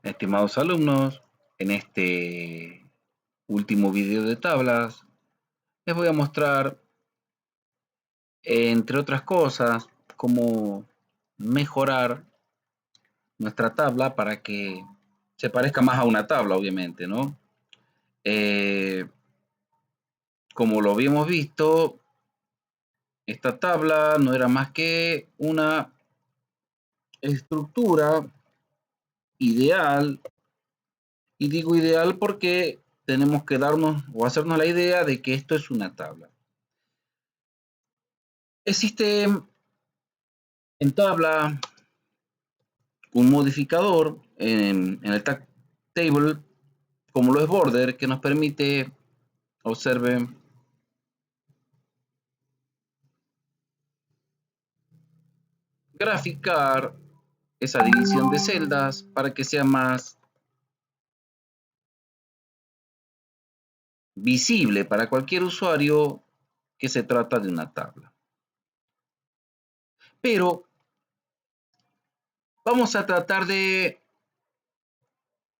Estimados alumnos, en este último video de tablas les voy a mostrar, entre otras cosas, cómo mejorar nuestra tabla para que se parezca más a una tabla, obviamente, ¿no? Como lo habíamos visto, esta tabla no era más que una estructura ideal, y digo ideal porque tenemos que darnos o hacernos la idea de que esto es una tabla. Existe en tabla un modificador en el tag table, como lo es border, que nos permite, observen, graficar esa división de celdas para que sea más visible para cualquier usuario que se trata de una tabla. Pero vamos a tratar de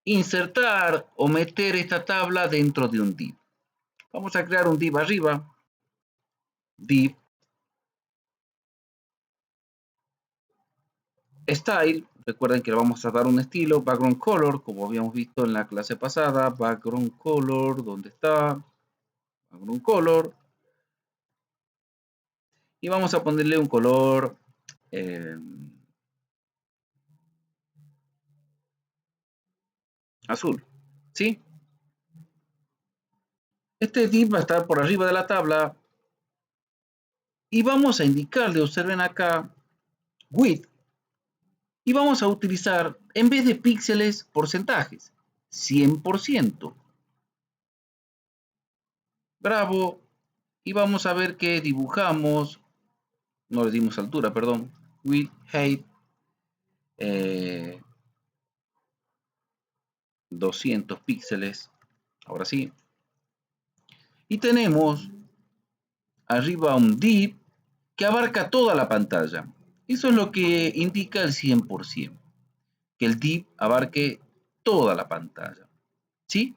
insertar o meter esta tabla dentro de un div. Vamos a crear un div arriba, div style. Recuerden que le vamos a dar un estilo, background color, como habíamos visto en la clase pasada. Background color, ¿dónde está? Background color. Y vamos a ponerle un color azul, ¿sí? Este div va a estar por arriba de la tabla y vamos a indicarle, observen acá, width, y vamos a utilizar, en vez de píxeles, porcentajes, 100%. Bravo. Y vamos a ver que dibujamos, no le dimos altura, perdón, width, height, 200 píxeles, ahora sí. Y tenemos arriba un div que abarca toda la pantalla. Eso es lo que indica el 100%, que el div abarque toda la pantalla, ¿sí?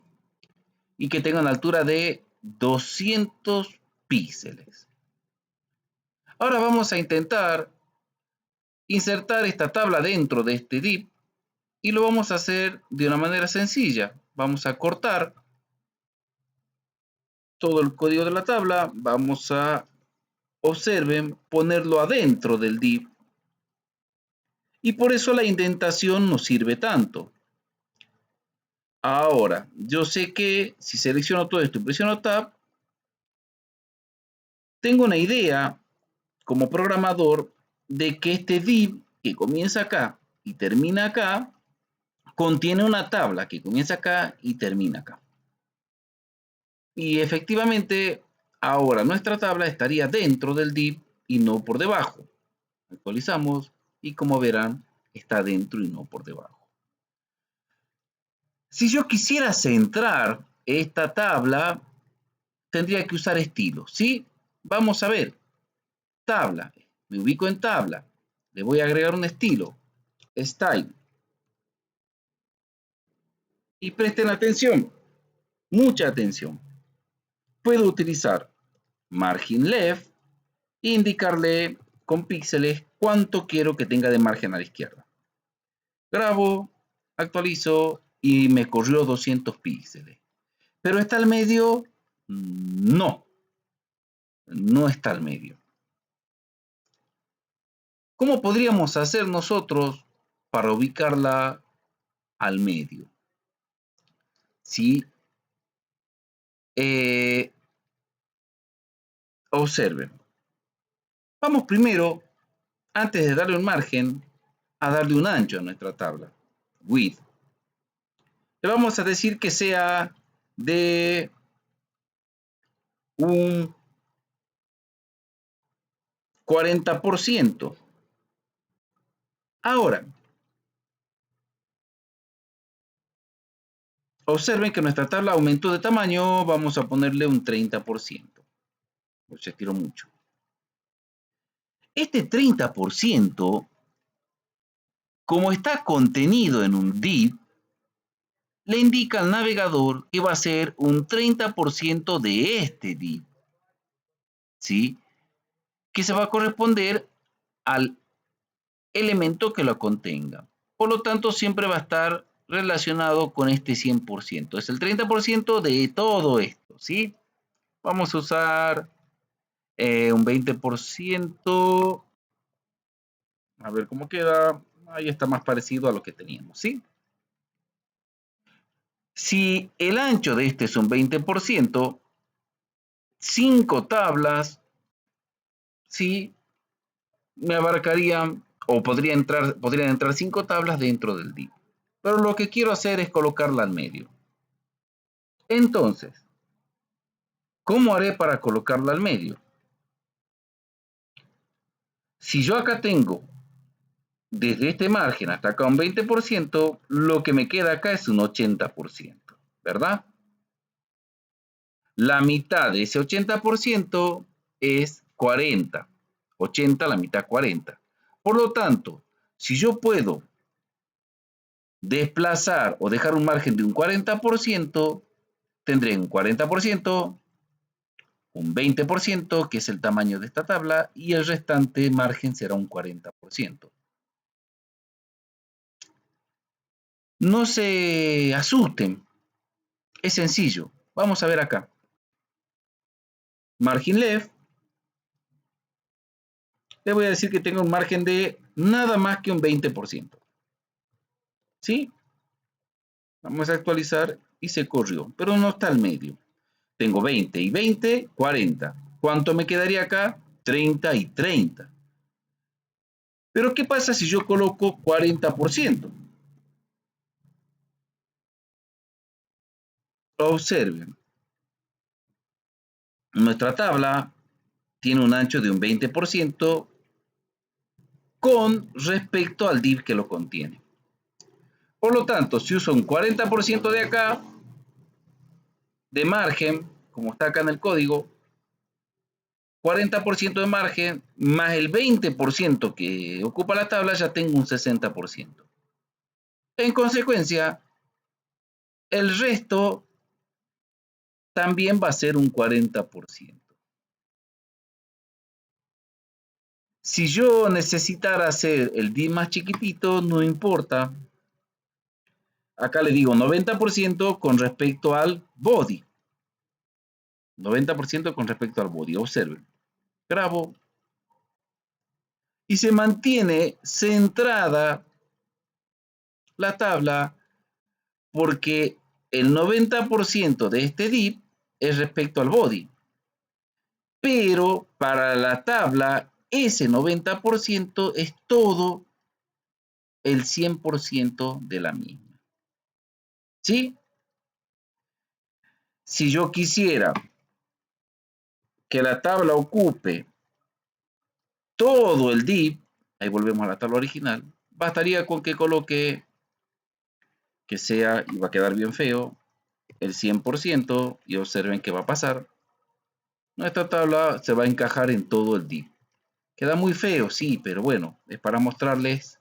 Y que tenga una altura de 200 píxeles. Ahora vamos a intentar insertar esta tabla dentro de este div y lo vamos a hacer de una manera sencilla. Vamos a cortar todo el código de la tabla, vamos a, observen, ponerlo adentro del div, y por eso la indentación nos sirve tanto. Ahora, yo sé que si selecciono todo esto y presiono Tab, tengo una idea como programador de que este div que comienza acá y termina acá, contiene una tabla que comienza acá y termina acá. Y efectivamente, ahora nuestra tabla estaría dentro del div y no por debajo. Actualizamos y como verán, está dentro y no por debajo. Si yo quisiera centrar esta tabla, tendría que usar estilo, ¿sí? Vamos a ver. Tabla. Me ubico en tabla. Le voy a agregar un estilo. Style. Y presten atención. Mucha atención. Puedo utilizar margin left e indicarle con píxeles cuánto quiero que tenga de margen a la izquierda. Grabo, actualizo y me corrió 200 píxeles. ¿Pero está al medio? No, no está al medio. ¿Cómo podríamos hacer nosotros para ubicarla al medio? ¿Sí? Observen. Vamos primero, antes de darle un margen, a darle un ancho a nuestra tabla. Width. Le vamos a decir que sea de un 40%. Ahora, observen que nuestra tabla aumentó de tamaño, vamos a ponerle un 30%. Pues se estiró mucho. Este 30%, como está contenido en un div, le indica al navegador que va a ser un 30% de este div, ¿sí? Que se va a corresponder al elemento que lo contenga. Por lo tanto, siempre va a estar relacionado con este 100%. Es el 30% de todo esto, ¿sí? Vamos a usar un 20%. A ver cómo queda. Ahí está más parecido a lo que teníamos, ¿sí? Si el ancho de este es un 20%, 5 tablas, ¿sí? Me abarcarían o podrían entrar 5 tablas dentro del div. Pero lo que quiero hacer es colocarla al medio. Entonces, ¿cómo haré para colocarla al medio? Si yo acá tengo desde este margen hasta acá un 20%, lo que me queda acá es un 80%, ¿verdad? La mitad de ese 80% es 40. 80, la mitad 40. Por lo tanto, si yo puedo desplazar o dejar un margen de un 40%, tendré un 40%, un 20%, que es el tamaño de esta tabla, y el restante margen será un 40%. No se asusten, es sencillo. Vamos a ver acá. Margin left, le voy a decir que tengo un margen de nada más que un 20%. ¿Sí? Vamos a actualizar y se corrió, pero no está al medio. Tengo 20 y 20, 40. ¿Cuánto me quedaría acá? 30 y 30. Pero ¿qué pasa si yo coloco 40%? Observen, nuestra tabla tiene un ancho de un 20% con respecto al div que lo contiene. Por lo tanto, si uso un 40% de acá, de margen, como está acá en el código, 40% de margen más el 20% que ocupa la tabla, ya tengo un 60%. En consecuencia, el resto también va a ser un 40%. Si yo necesitara hacer el div más chiquitito, no importa. Acá le digo 90% con respecto al body. 90% con respecto al body. Observen. Grabo y se mantiene centrada la tabla porque el 90% de este div es respecto al body. Pero para la tabla, ese 90% es todo el 100% de la misma. ¿Sí? Si yo quisiera que la tabla ocupe todo el div, ahí volvemos a la tabla original, bastaría con que coloque, que sea, y va a quedar bien feo, el 100% y observen qué va a pasar. Nuestra tabla se va a encajar en todo el div. Queda muy feo, sí, pero bueno, es para mostrarles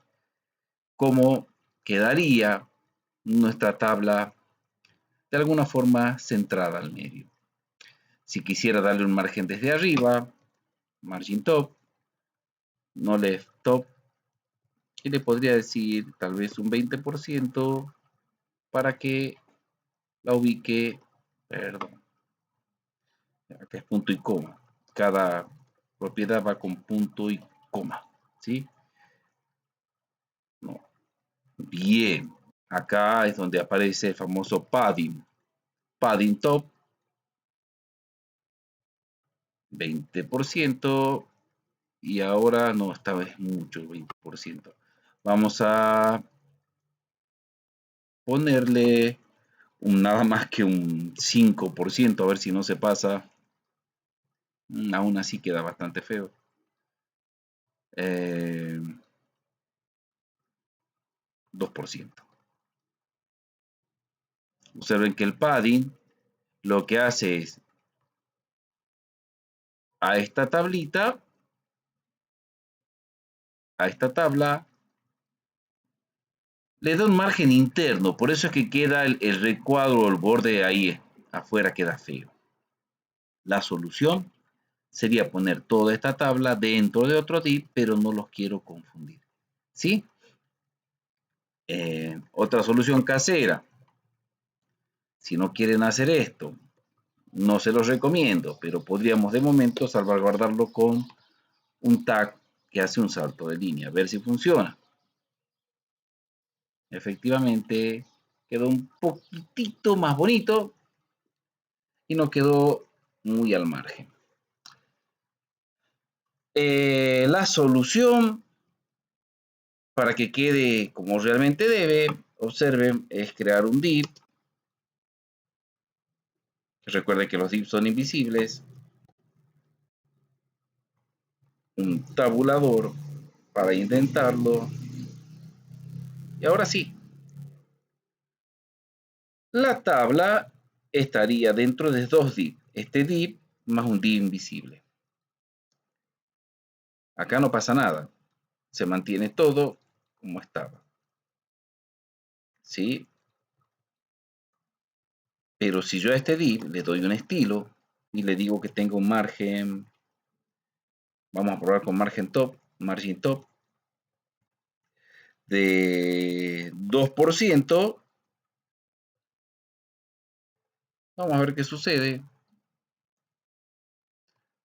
cómo quedaría nuestra tabla de alguna forma centrada al medio. Si quisiera darle un margen desde arriba, margin top, no left top, y le podría decir tal vez un 20% para que la ubique, perdón, acá es punto y coma. Cada propiedad va con punto y coma, ¿sí? No. Bien, acá es donde aparece el famoso padding. Padding top, 20%, y ahora no, esta vez mucho, 20%. Vamos a ponerle nada más que un 5%, a ver si no se pasa. Aún así queda bastante feo. 2%. Observen que el padding lo que hace es a esta tablita, a esta tabla, le da un margen interno, por eso es que queda el recuadro o el borde ahí afuera queda feo. La solución sería poner toda esta tabla dentro de otro div, pero no los quiero confundir. ¿Sí? Otra solución casera. Si no quieren hacer esto, no se los recomiendo, pero podríamos de momento salvaguardarlo con un tag que hace un salto de línea, a ver si funciona. Efectivamente, quedó un poquitito más bonito y no quedó muy al margen. La solución para que quede como realmente debe, observen, es crear un div. Recuerden que los divs son invisibles. Un tabulador para intentarlo. Y ahora sí, la tabla estaría dentro de dos div. Este div más un div invisible. Acá no pasa nada. Se mantiene todo como estaba. ¿Sí? Pero si yo a este div le doy un estilo y le digo que tenga un margen, vamos a probar con margin top de 2%, vamos a ver qué sucede.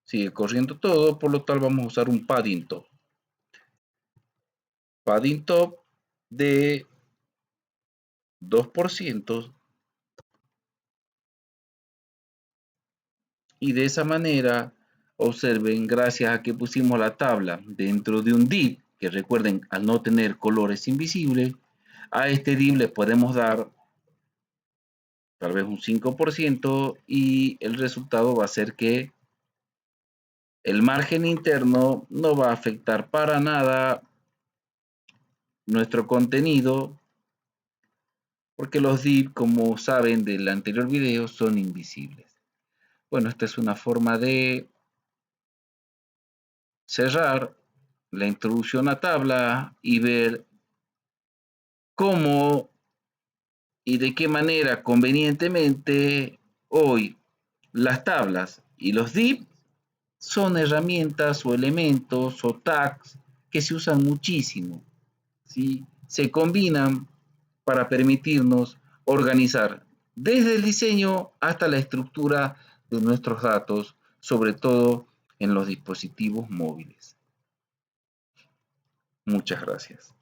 Sigue corriendo todo, por lo tal vamos a usar un padding top. Padding top de 2%, y de esa manera, observen, gracias a que pusimos la tabla dentro de un div, que recuerden, al no tener colores invisibles, a este div le podemos dar tal vez un 5% y el resultado va a ser que el margen interno no va a afectar para nada nuestro contenido, porque los div, como saben del anterior video, son invisibles. Bueno, esta es una forma de cerrar la introducción a tabla y ver cómo y de qué manera convenientemente hoy las tablas y los div son herramientas o elementos o tags que se usan muchísimo, ¿sí? Se combinan para permitirnos organizar desde el diseño hasta la estructura de nuestros datos, sobre todo en los dispositivos móviles. Muchas gracias.